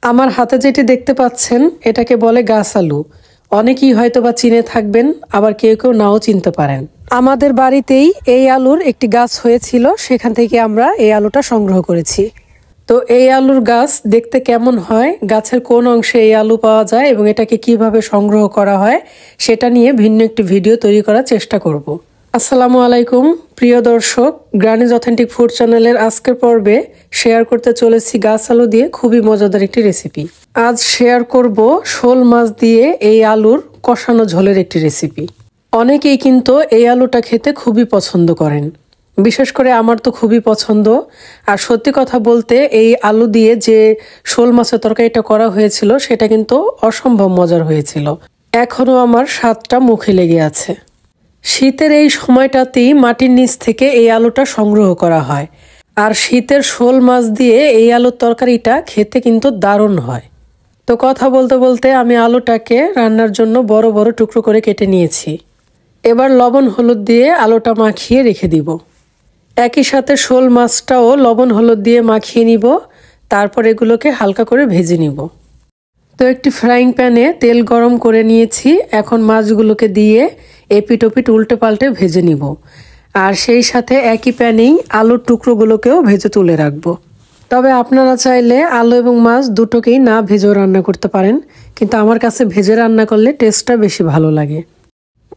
আমার হাতে যেটি দেখতে পাচ্ছেন এটাকে বলে গাছ আলু। অনেকেই হয়তো বা চিনে থাকবেন, আবার কেউ কেউ নাও চিনতে পারেন। আমাদের বাড়িতেই এই আলুর একটি গাছ হয়েছিল, সেখান থেকে আমরা এই আলুটা সংগ্রহ করেছি। তো এই আলুর গাছ দেখতে কেমন হয়, গাছের কোন অংশে এই আলু পাওয়া যায় এবং এটাকে কিভাবে সংগ্রহ করা হয় সেটা নিয়ে ভিন্ন একটি ভিডিও তৈরি করার চেষ্টা করব। আসসালামু আলাইকুম প্রিয় দর্শক, গ্রানিজ অথেন্টিক ফুড চ্যানেলের আজকের পর্বে শেয়ার করতে চলেছি গাছ আলু দিয়ে খুবই মজাদার একটি রেসিপি। আজ শেয়ার করব শোল মাছ দিয়ে এই আলুর কষানো ঝোলের একটি রেসিপি। অনেকেই কিন্তু এই আলুটা খেতে খুবই পছন্দ করেন, বিশেষ করে আমার তো খুবই পছন্দ। আর সত্যি কথা বলতে এই আলু দিয়ে যে শোল মাছের তরকারিটা করা হয়েছিল সেটা কিন্তু অসম্ভব মজার হয়েছিল। এখনো আমার স্বাদটা মুখে লেগে আছে। শীতের এই সময়টাতেই মাটির নিচ থেকে এই আলুটা সংগ্রহ করা হয়, আর শীতের শোল মাছ দিয়ে এই আলুর তরকারিটা খেতে কিন্তু দারুণ হয়। তো কথা বলতে বলতে আমি আলুটাকে রান্নার জন্য বড় বড় টুকরো করে কেটে নিয়েছি। এবার লবণ হলুদ দিয়ে আলুটা মাখিয়ে রেখে দিব। একই সাথে শোল মাছটাও লবণ হলুদ দিয়ে মাখিয়ে নিব, তারপর এগুলোকে হালকা করে ভেজে নিব। তো একটি ফ্রাইং প্যানে তেল গরম করে নিয়েছি, এখন মাছগুলোকে দিয়ে এপিট ওপিট উল্টে পাল্টে ভেজে নিব। আর সেই সাথে একই প্যানেই আলুর টুকরোগুলোকেও ভেজে তুলে রাখবো। তবে আপনারা চাইলে আলু এবং মাছ দুটোকেই না ভেজেও রান্না করতে পারেন, কিন্তু আমার কাছে ভেজে রান্না করলে টেস্টটা বেশি ভালো লাগে।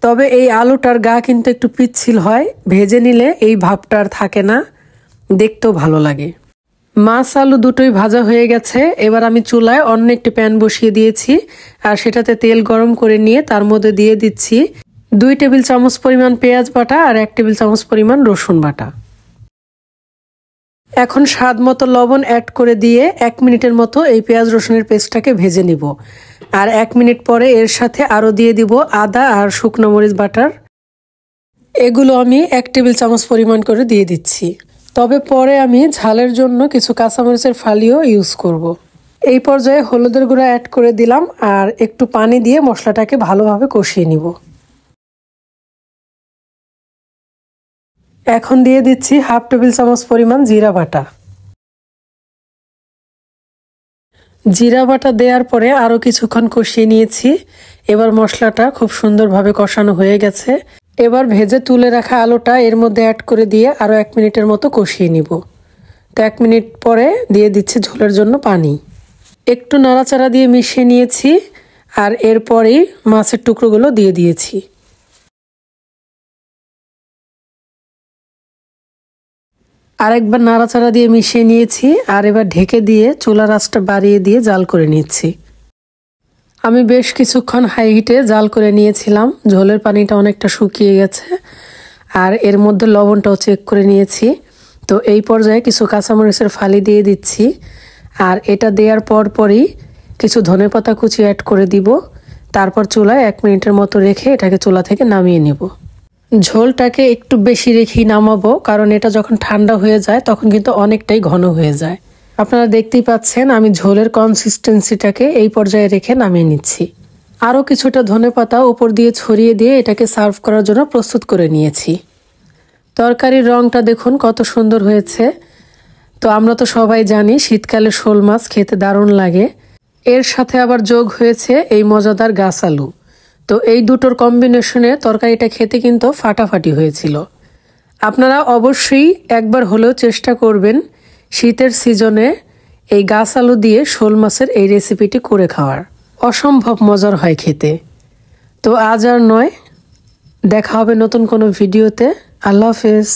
তবে এই আলুটার গা কিন্তু একটু পিচ্ছিল হয়, ভেজে নিলে এই ভাবটা আর থাকে না, দেখতেও ভালো লাগে। মাছ আলু দুটোই ভাজা হয়ে গেছে। এবার আমি চুলায় অন্য একটি প্যান বসিয়ে দিয়েছি, আর সেটাতে তেল গরম করে নিয়ে তার মধ্যে দিয়ে দিচ্ছি 2 টেবিল চামচ পরিমাণ পেঁয়াজ বাটা আর 1 টেবিল চামচ পরিমাণ রসুন বাটা। এখন স্বাদ মতো লবণ অ্যাড করে দিয়ে 1 মিনিটের মতো এই পেঁয়াজ রসুনের পেস্টটাকে ভেজে নিব। আর 1 মিনিট পরে এর সাথে আরও দিয়ে দিব আদা আর শুকনো মরিচ বাটার। এগুলো আমি 1 টেবিল চামচ পরিমাণ করে দিয়ে দিচ্ছি। তবে পরে আমি ঝালের জন্য কিছু কাঁচামরিচের ফালিও ইউজ করব। এই পর্যায়ে হলুদের গুঁড়া অ্যাড করে দিলাম, আর একটু পানি দিয়ে মশলাটাকে ভালোভাবে কষিয়ে নিব। এখন দিয়ে দিচ্ছি 1/2 টেবিল চামচ পরিমাণ জিরা বাটা। জিরা বাটা দেওয়ার পরে আরও কিছুক্ষণ কষিয়ে নিয়েছি। এবার মশলাটা খুব সুন্দরভাবে কষানো হয়ে গেছে। এবার ভেজে তুলে রাখা আলুটা এর মধ্যে অ্যাড করে দিয়ে আরও 1 মিনিটের মতো কষিয়ে নিব। তো 1 মিনিট পরে দিয়ে দিচ্ছি ঝোলের জন্য পানি। একটু নাড়াচাড়া দিয়ে মিশিয়ে নিয়েছি, আর এরপরেই মাছের টুকরোগুলো দিয়ে দিয়েছি। আরেকবার নাড়াচাড়া দিয়ে মিশিয়ে নিয়েছি, আর এবার ঢেকে দিয়ে চুলার আঁচটা বাড়িয়ে দিয়ে জাল করে নিচ্ছি। আমি বেশ কিছুক্ষণ হাই হিটে জাল করে নিয়েছিলাম। ঝোলের পানিটা অনেকটা শুকিয়ে গেছে, আর এর মধ্যে লবণটাও চেক করে নিয়েছি। তো এই পর্যায়ে কিছু কাঁচামরিচের ফালি দিয়ে দিচ্ছি, আর এটা দেওয়ার পরই কিছু ধনেপাতা কুচি অ্যাড করে দিব। তারপর চুলায় 1 মিনিটের মতো রেখে এটাকে চুলা থেকে নামিয়ে নিব। ঝোলটাকে একটু বেশি রেখেই নামাবো, কারণ এটা যখন ঠান্ডা হয়ে যায় তখন কিন্তু অনেকটাই ঘন হয়ে যায়। আপনারা দেখতেই পাচ্ছেন আমি ঝোলের কনসিস্টেন্সিটাকে এই পর্যায়ে রেখে নামিয়ে নিচ্ছি। আরও কিছুটা ধনেপাতা উপর দিয়ে ছড়িয়ে দিয়ে এটাকে সার্ভ করার জন্য প্রস্তুত করে নিয়েছি। তরকারির রঙটা দেখুন কত সুন্দর হয়েছে। তো আমরা তো সবাই জানি শীতকালে শোল মাছ খেতে দারুণ লাগে, এর সাথে আবার যোগ হয়েছে এই মজাদার গাছ আলু। তো এই দুটোর কম্বিনেশনে তরকারিটা খেতে কিন্তু ফাটাফাটি হয়েছিল। আপনারা অবশ্যই একবার হলেও চেষ্টা করবেন শীতের সিজনে এই গাছ আলু দিয়ে শোল মাছের এই রেসিপিটি করে খাওয়ার। অসম্ভব মজার হয় খেতে। তো আজ আর নয়, দেখা হবে নতুন কোনো ভিডিওতে। আল্লাহ হাফেজ।